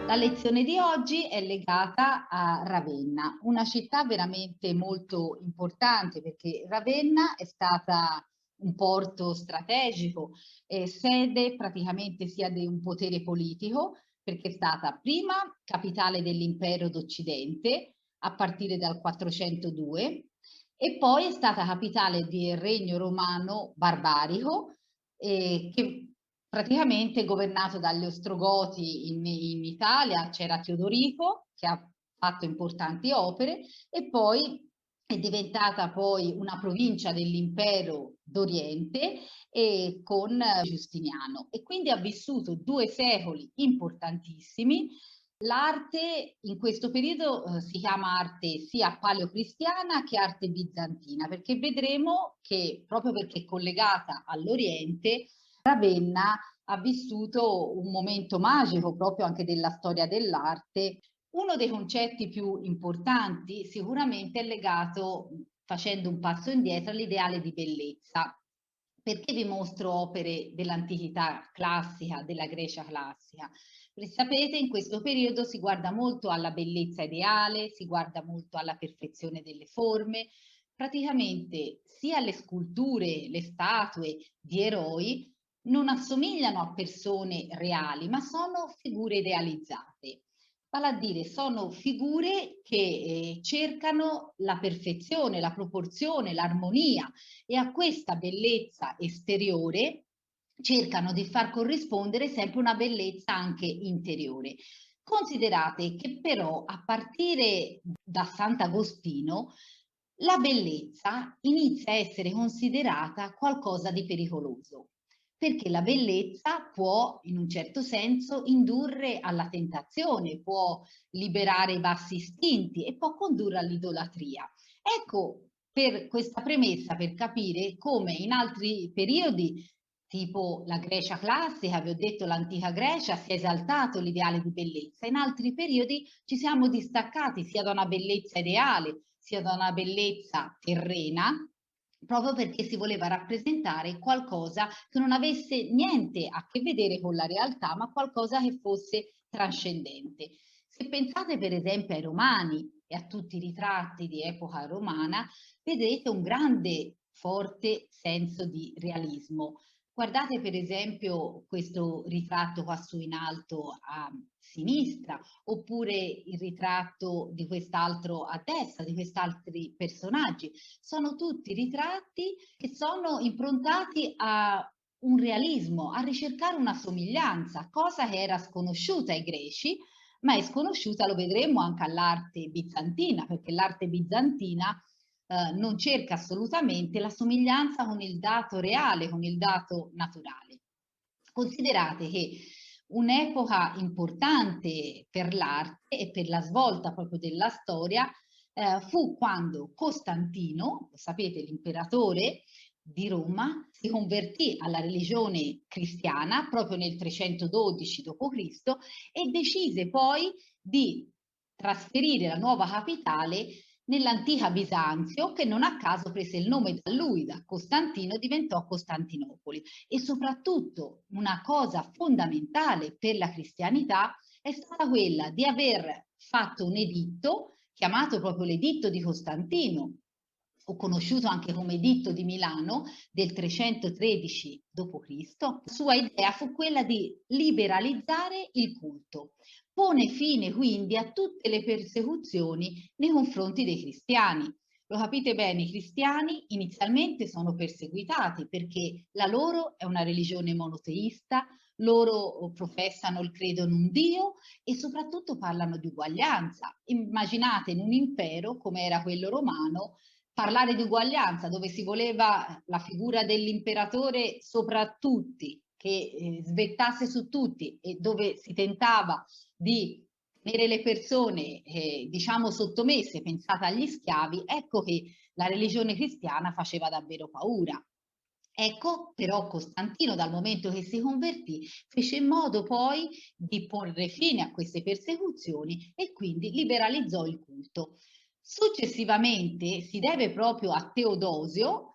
La lezione di oggi è legata a Ravenna, una città veramente molto importante perché Ravenna è stata un porto strategico, sede praticamente sia di un potere politico, perché è stata prima capitale dell'impero d'Occidente a partire dal 402 e poi è stata capitale del regno romano barbarico che praticamente governato dagli Ostrogoti in Italia, c'era Teodorico che ha fatto importanti opere e poi è diventata poi una provincia dell'impero d'Oriente e con Giustiniano e quindi ha vissuto 2 secoli importantissimi. L'arte in questo periodo si chiama arte sia paleocristiana che arte bizantina, perché vedremo che proprio perché è collegata all'Oriente, Ravenna ha vissuto un momento magico proprio anche della storia dell'arte. Uno dei concetti più importanti sicuramente è legato, facendo un passo indietro, all'ideale di bellezza. Perché vi mostro opere dell'antichità classica, della Grecia classica? Perché sapete, in questo periodo si guarda molto alla bellezza ideale, si guarda molto alla perfezione delle forme. Praticamente sia le sculture, le statue di eroi non assomigliano a persone reali, ma sono figure idealizzate. Vale a dire, sono figure che cercano la perfezione, la proporzione, l'armonia e a questa bellezza esteriore cercano di far corrispondere sempre una bellezza anche interiore. Considerate che però a partire da Sant'Agostino la bellezza inizia a essere considerata qualcosa di pericoloso, perché la bellezza può, in un certo senso, indurre alla tentazione, può liberare i bassi istinti e può condurre all'idolatria. Ecco, per questa premessa, per capire come in altri periodi, tipo la Grecia classica, vi ho detto l'antica Grecia, si è esaltato l'ideale di bellezza, in altri periodi ci siamo distaccati sia da una bellezza ideale, sia da una bellezza terrena, proprio perché si voleva rappresentare qualcosa che non avesse niente a che vedere con la realtà, ma qualcosa che fosse trascendente. Se pensate per esempio ai Romani e a tutti i ritratti di epoca romana, vedrete un grande, forte senso di realismo. Guardate per esempio questo ritratto qua su in alto a sinistra, oppure il ritratto di quest'altro a destra, di quest'altri personaggi. Sono tutti ritratti che sono improntati a un realismo, a ricercare una somiglianza, cosa che era sconosciuta ai greci, ma è sconosciuta, lo vedremo anche all'arte bizantina, perché l'arte bizantina non cerca assolutamente la somiglianza con il dato reale, con il dato naturale. Considerate che un'epoca importante per l'arte e per la svolta proprio della storia fu quando Costantino, lo sapete, l'imperatore di Roma, si convertì alla religione cristiana proprio nel 312 d.C. e decise poi di trasferire la nuova capitale nell'antica Bisanzio, che non a caso prese il nome da lui, da Costantino, diventò Costantinopoli. E soprattutto una cosa fondamentale per la cristianità è stata quella di aver fatto un editto, chiamato proprio l'editto di Costantino, o conosciuto anche come editto di Milano del 313 d.C., la sua idea fu quella di liberalizzare il culto. Pone fine quindi a tutte le persecuzioni nei confronti dei cristiani. Lo capite bene, i cristiani inizialmente sono perseguitati perché la loro è una religione monoteista, loro professano il credo in un Dio e soprattutto parlano di uguaglianza. Immaginate in un impero come era quello romano parlare di uguaglianza, dove si voleva la figura dell'imperatore sopra tutti, che svettasse su tutti e dove si tentava di tenere le persone, diciamo, sottomesse, pensate agli schiavi, ecco che la religione cristiana faceva davvero paura. Ecco, però Costantino, dal momento che si convertì, fece in modo poi di porre fine a queste persecuzioni e quindi liberalizzò il culto. Successivamente si deve proprio a Teodosio,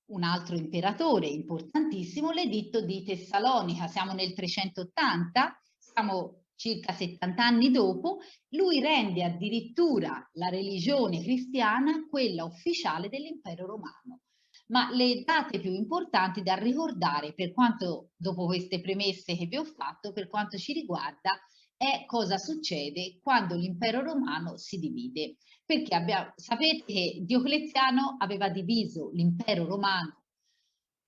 un altro imperatore importantissimo, l'editto di Tessalonica. Siamo nel 380, siamo circa 70 anni dopo, lui rende addirittura la religione cristiana quella ufficiale dell'impero romano. Ma le date più importanti da ricordare, per quanto dopo queste premesse che vi ho fatto, per quanto ci riguarda, è cosa succede quando l'impero romano si divide. Perché sapete che Diocleziano aveva diviso l'impero romano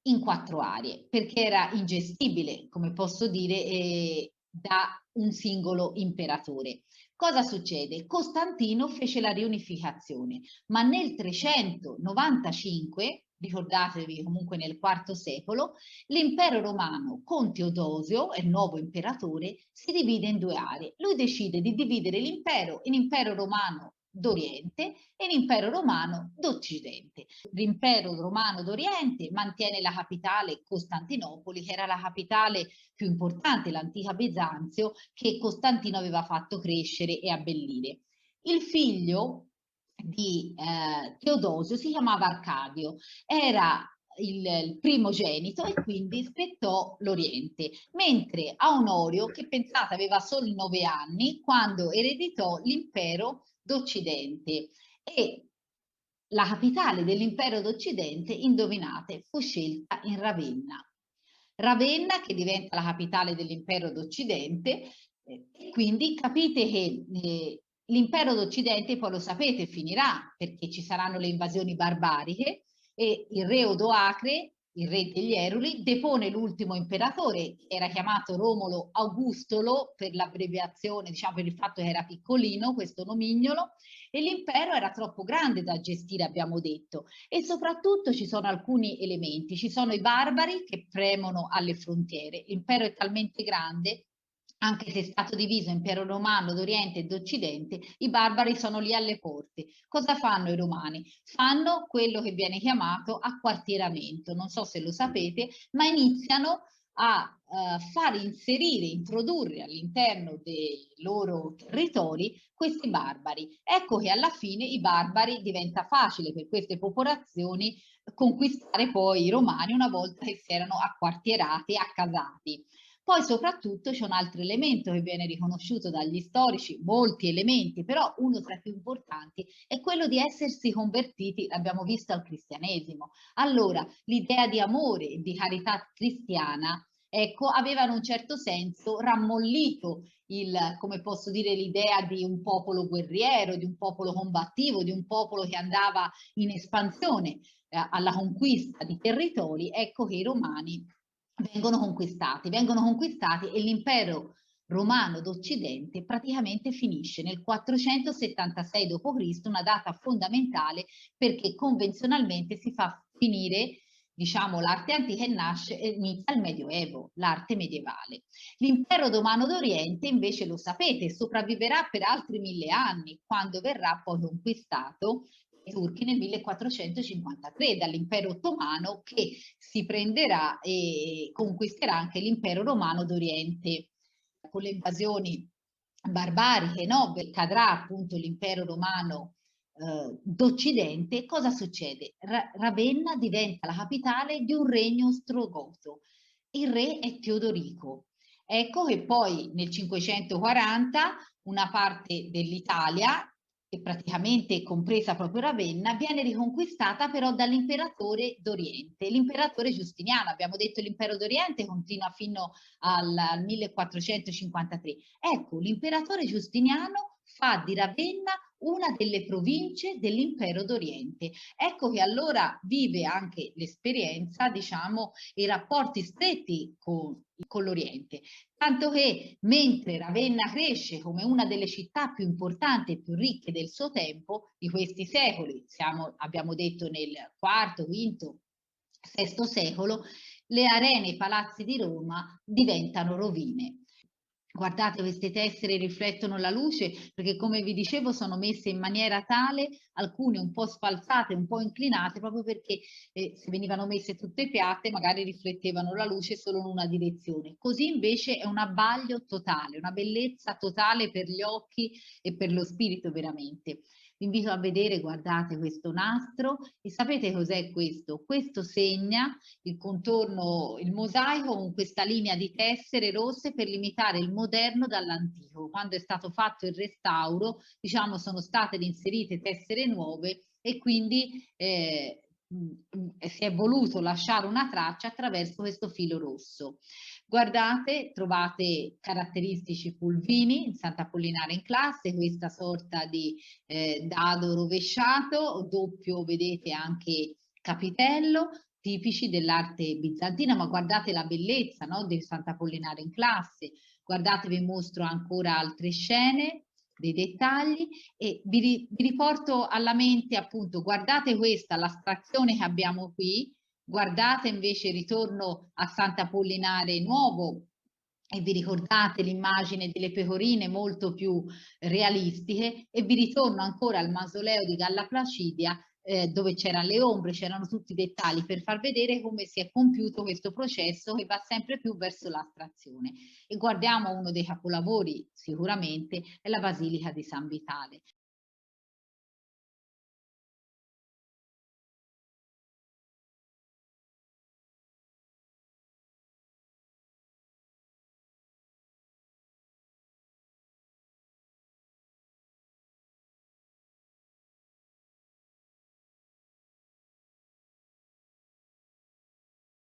in 4 aree, perché era ingestibile, come posso dire, da un singolo imperatore. Cosa succede? Costantino fece la riunificazione, ma nel 395, ricordatevi comunque nel IV secolo, l'impero romano con Teodosio, il nuovo imperatore, si divide in 2 aree. Lui decide di dividere l'impero in impero romano d'Oriente e l'impero romano d'Occidente. L'impero romano d'Oriente mantiene la capitale Costantinopoli, che era la capitale più importante, l'antica Bisanzio, che Costantino aveva fatto crescere e abbellire. Il figlio di Teodosio si chiamava Arcadio, era il primogenito e quindi spettò l'Oriente, mentre a Onorio, che pensate aveva solo 9 anni, quando ereditò l'impero d'Occidente e la capitale dell'impero d'Occidente, indovinate, fu scelta in Ravenna. Ravenna che diventa la capitale dell'impero d'Occidente, quindi capite che l'impero d'Occidente, poi lo sapete, finirà perché ci saranno le invasioni barbariche e il re Odoacre, il re degli Eruli, depone l'ultimo imperatore, che era chiamato Romolo Augustolo per l'abbreviazione, diciamo per il fatto che era piccolino questo nomignolo, e l'impero era troppo grande da gestire, abbiamo detto, e soprattutto ci sono alcuni elementi, ci sono i barbari che premono alle frontiere, l'impero è talmente grande, anche se è stato diviso impero romano d'Oriente e d'Occidente, i barbari sono lì alle porte. Cosa fanno i romani? Fanno quello che viene chiamato acquartieramento, non so se lo sapete, ma iniziano a far inserire, introdurre all'interno dei loro territori questi barbari. Ecco che alla fine i barbari diventa facile per queste popolazioni conquistare poi i romani una volta che si erano acquartierati e accasati. Poi soprattutto c'è un altro elemento che viene riconosciuto dagli storici, molti elementi, però uno tra i più importanti è quello di essersi convertiti, l'abbiamo visto, al cristianesimo. Allora, l'idea di amore e di carità cristiana, ecco, aveva in un certo senso rammollito come posso dire, l'idea di un popolo guerriero, di un popolo combattivo, di un popolo che andava in espansione alla conquista di territori. Ecco che i romani vengono conquistati e l'impero romano d'Occidente praticamente finisce nel 476 d.C., una data fondamentale perché convenzionalmente si fa finire, diciamo, l'arte antica e nasce e inizia il Medioevo, l'arte medievale. L'impero romano d'Oriente invece, lo sapete, sopravviverà per altri 1000 anni, quando verrà poi conquistato dai turchi nel 1453 dall'impero ottomano, che si prenderà e conquisterà anche l'impero romano d'Oriente. Con le invasioni barbariche, no? Cadrà appunto l'impero romano d'Occidente. Cosa succede? Ravenna diventa la capitale di un regno ostrogoto. Il re è Teodorico. Ecco che poi nel 540 una parte dell'Italia, che praticamente è compresa proprio Ravenna, viene riconquistata però dall'imperatore d'Oriente, l'imperatore Giustiniano. Abbiamo detto l'impero d'Oriente continua fino al 1453. Ecco, l'imperatore Giustiniano fa di Ravenna una delle province dell'impero d'Oriente. Ecco che allora vive anche l'esperienza, diciamo, i rapporti stretti con l'Oriente. Tanto che mentre Ravenna cresce come una delle città più importanti e più ricche del suo tempo, di questi secoli, abbiamo detto nel IV, V, VI secolo, le arene e i palazzi di Roma diventano rovine. Guardate, queste tessere riflettono la luce perché, come vi dicevo, sono messe in maniera tale, alcune un po' sfalsate, un po' inclinate, proprio perché se venivano messe tutte piatte magari riflettevano la luce solo in una direzione. Così invece è un abbaglio totale, una bellezza totale per gli occhi e per lo spirito veramente. Vi invito a vedere, guardate questo nastro e sapete cos'è questo? Questo segna il contorno, il mosaico con questa linea di tessere rosse per limitare il moderno dall'antico. Quando è stato fatto il restauro, diciamo, sono state inserite tessere nuove e quindi si è voluto lasciare una traccia attraverso questo filo rosso. Guardate, trovate caratteristici pulvini in Sant'Apollinare in classe, questa sorta di dado rovesciato, doppio, vedete anche capitello, tipici dell'arte bizantina, ma guardate la bellezza, no, del Sant'Apollinare in classe. Guardate, vi mostro ancora altre scene, dei dettagli e vi riporto alla mente appunto, guardate questa, l'astrazione che abbiamo qui, guardate invece il ritorno a Sant'Apollinare Nuovo e vi ricordate l'immagine delle pecorine molto più realistiche e vi ritorno ancora al mausoleo di Galla Placidia dove c'erano le ombre, c'erano tutti i dettagli per far vedere come si è compiuto questo processo che va sempre più verso l'astrazione. E guardiamo uno dei capolavori, sicuramente, è la Basilica di San Vitale.